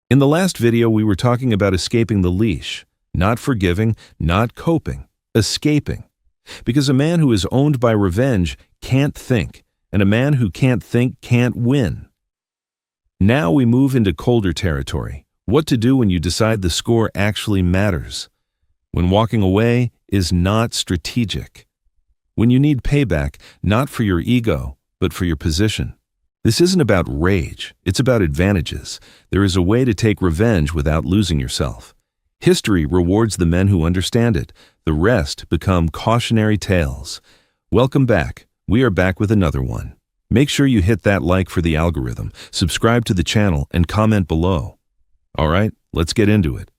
In the last video, we were talking about escaping the leash, not forgiving, not coping, escaping. Because a man who is owned by revenge can't think, and a man who can't think can't win. Now we move into colder territory. What to do when you decide the score actually matters. When walking away is not strategic. When you need payback, not for your ego, but for your position. This isn't about rage, it's about advantages. There is a way to take revenge without losing yourself. History rewards the men who understand it. The rest become cautionary tales. Welcome back. We are back with another one. Make sure you hit that like for the algorithm, subscribe to the channel, and comment below. All right, let's get into it.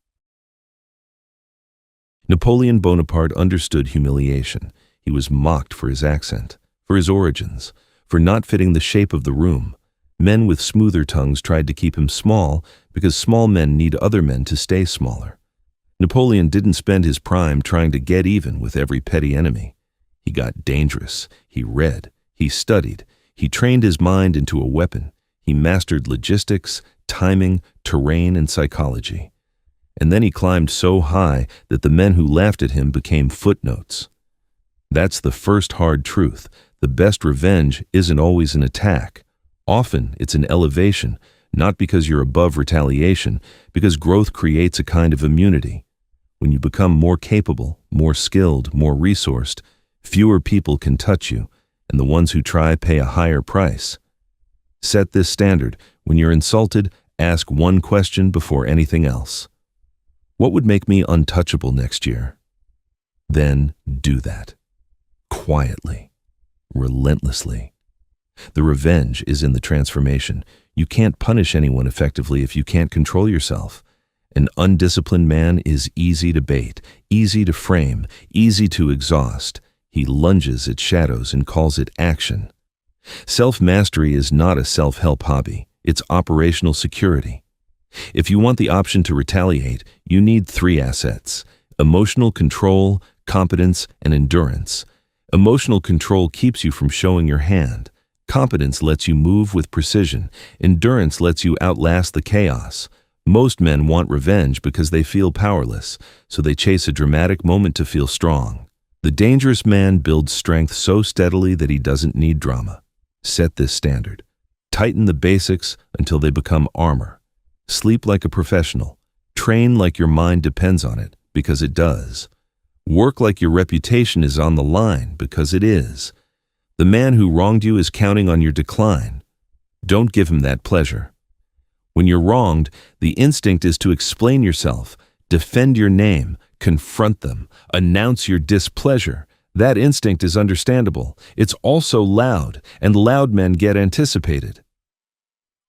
Napoleon Bonaparte understood humiliation. He was mocked for his accent, for his origins, for not fitting the shape of the room. Men with smoother tongues tried to keep him small because small men need other men to stay smaller. Napoleon didn't spend his prime trying to get even with every petty enemy. He got dangerous. He read. He studied. He trained his mind into a weapon. He mastered logistics, timing, terrain, and psychology. And then he climbed so high that the men who laughed at him became footnotes. That's the first hard truth. The best revenge isn't always an attack. Often it's an elevation, not because you're above retaliation, because growth creates a kind of immunity. When you become more capable, more skilled, more resourced, fewer people can touch you, and the ones who try pay a higher price. Set this standard. When you're insulted, ask one question before anything else. What would make me untouchable next year? Then do that. Quietly. Relentlessly. The revenge is in the transformation. You can't punish anyone effectively if you can't control yourself. An undisciplined man is easy to bait, easy to frame, easy to exhaust. He lunges at shadows and calls it action. Self-mastery is not a self-help hobby. It's operational security. If you want the option to retaliate, you need 3 assets: emotional control, competence, and endurance. Emotional control keeps you from showing your hand. Competence lets you move with precision. Endurance lets you outlast the chaos. Most men want revenge because they feel powerless, so they chase a dramatic moment to feel strong. The dangerous man builds strength so steadily that he doesn't need drama. Set this standard. Tighten the basics until they become armor. Sleep like a professional. Train like your mind depends on it, because it does. Work like your reputation is on the line, because it is. The man who wronged you is counting on your decline. Don't give him that pleasure. When you're wronged, the instinct is to explain yourself, defend your name, confront them, announce your displeasure. That instinct is understandable. It's also loud, and loud men get anticipated.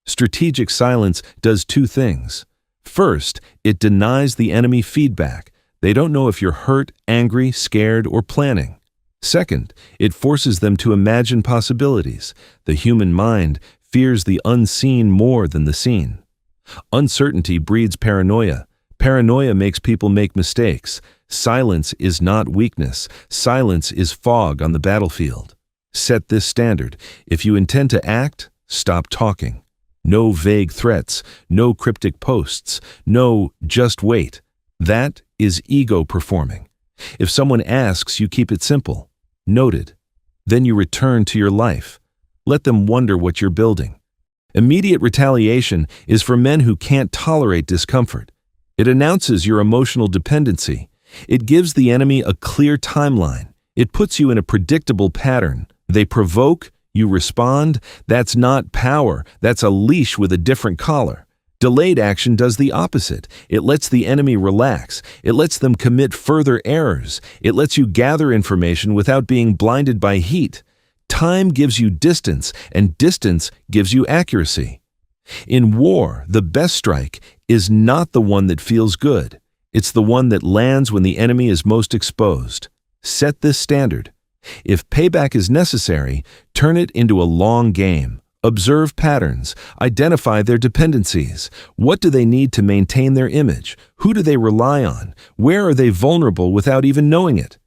Strategic silence does 2 things. First, it denies the enemy feedback. They don't know if you're hurt, angry, scared, or planning. Second, it forces them to imagine possibilities. The human mind fears the unseen more than the seen. Uncertainty breeds paranoia. Paranoia makes people make mistakes. Silence is not weakness. Silence is fog on the battlefield. Set this standard. If you intend to act, stop talking. No vague threats, no cryptic posts, no just wait. That is ego performing. If someone asks, you keep it simple. Noted. Then you return to your life. Let them wonder what you're building. Immediate retaliation is for men who can't tolerate discomfort. It announces your emotional dependency. It gives the enemy a clear timeline. It puts you in a predictable pattern. They provoke, you respond. That's not power. That's a leash with a different collar. Delayed action does the opposite. It lets the enemy relax. It lets them commit further errors. It lets you gather information without being blinded by heat. Time gives you distance, and distance gives you accuracy. In war, the best strike is not the one that feels good. It's the one that lands when the enemy is most exposed. Set this standard. If payback is necessary, turn it into a long game. Observe patterns. Identify their dependencies. What do they need to maintain their image? Who do they rely on? Where are they vulnerable without even knowing it?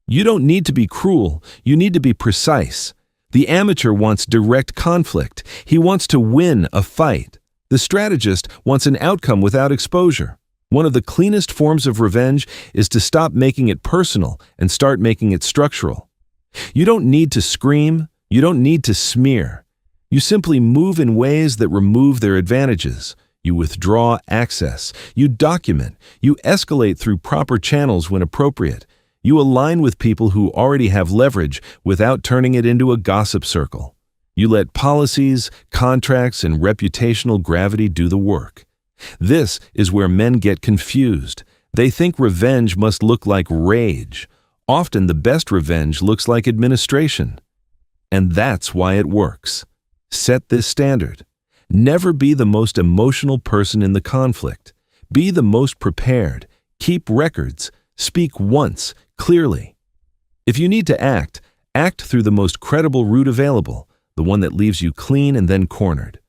You don't need to be cruel. You need to be precise. The amateur wants direct conflict. He wants to win a fight. The strategist wants an outcome without exposure. One of the cleanest forms of revenge is to stop making it personal and start making it structural. You don't need to scream, you don't need to smear. You simply move in ways that remove their advantages. You withdraw access, you document, you escalate through proper channels when appropriate. You align with people who already have leverage without turning it into a gossip circle. You let policies, contracts, and reputational gravity do the work. This is where men get confused. They think revenge must look like rage. Often the best revenge looks like administration. And that's why it works. Set this standard. Never be the most emotional person in the conflict. Be the most prepared. Keep records. Speak once, clearly. If you need to act through the most credible route available, the one that leaves you clean and then cornered.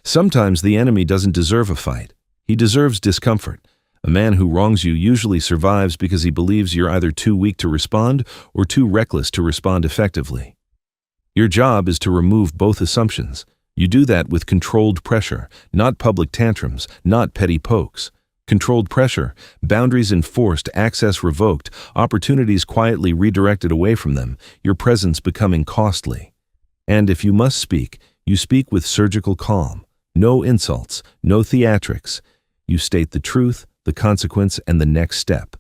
Sometimes the enemy doesn't deserve a fight. He deserves discomfort. A man who wrongs you usually survives because he believes you're either too weak to respond or too reckless to respond effectively. Your job is to remove both assumptions. You do that with controlled pressure, not public tantrums, not petty pokes. Controlled pressure, boundaries enforced, access revoked, opportunities quietly redirected away from them, your presence becoming costly. And if you must speak, you speak with surgical calm. No insults, no theatrics. You state the truth, the consequence, and the next step.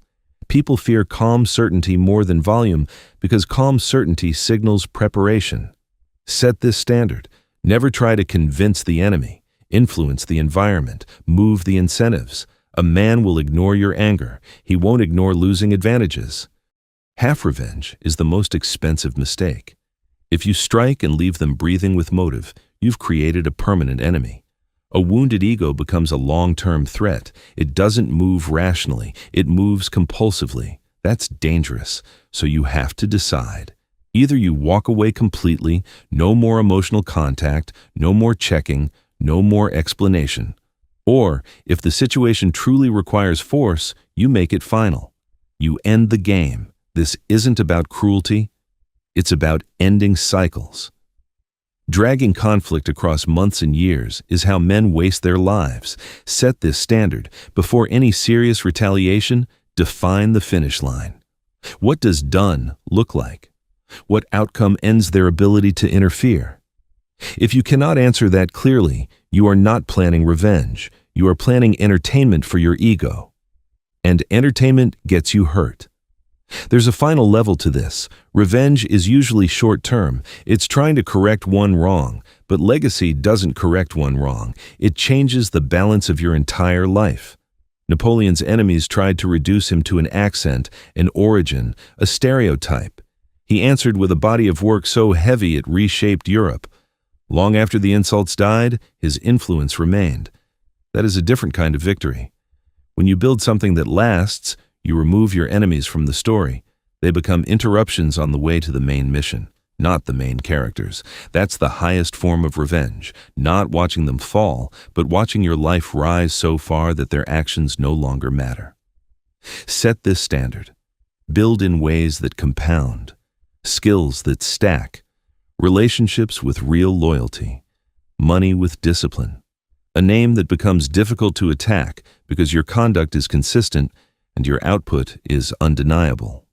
People fear calm certainty more than volume because calm certainty signals preparation. Set this standard. Never try to convince the enemy, influence the environment, move the incentives. A man will ignore your anger. He won't ignore losing advantages. Half revenge is the most expensive mistake. If you strike and leave them breathing with motive, you've created a permanent enemy. A wounded ego becomes a long-term threat. It doesn't move rationally. It moves compulsively. That's dangerous. So you have to decide. Either you walk away completely, no more emotional contact, no more checking, no more explanation. Or, if the situation truly requires force, you make it final. You end the game. This isn't about cruelty. It's about ending cycles. Dragging conflict across months and years is how men waste their lives. Set this standard. Before any serious retaliation, define the finish line. What does done look like? What outcome ends their ability to interfere? If you cannot answer that clearly, you are not planning revenge. You are planning entertainment for your ego. And entertainment gets you hurt. There's a final level to this. Revenge is usually short-term. It's trying to correct one wrong, but legacy doesn't correct one wrong. It changes the balance of your entire life. Napoleon's enemies tried to reduce him to an accent, an origin, a stereotype. He answered with a body of work so heavy it reshaped Europe. Long after the insults died, his influence remained. That is a different kind of victory. When you build something that lasts, you remove your enemies from the story. They become interruptions on the way to the main mission, not the main characters. That's the highest form of revenge, not watching them fall, but watching your life rise so far that their actions no longer matter. Set this standard. Build in ways that compound, skills that stack, relationships with real loyalty, money with discipline, a name that becomes difficult to attack because your conduct is consistent and your output is undeniable.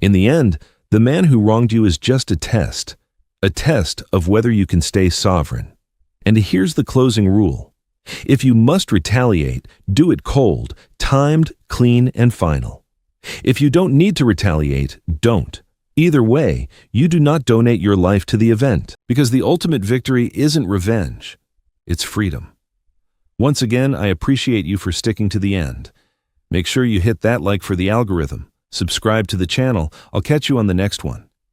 In the end, the man who wronged you is just a test of whether you can stay sovereign. And here's the closing rule. If you must retaliate, do it cold, timed, clean, and final. If you don't need to retaliate, don't. Either way, you do not donate your life to the event, because the ultimate victory isn't revenge, it's freedom. Once again, I appreciate you for sticking to the end. Make sure you hit that like for the algorithm. Subscribe to the channel. I'll catch you on the next one.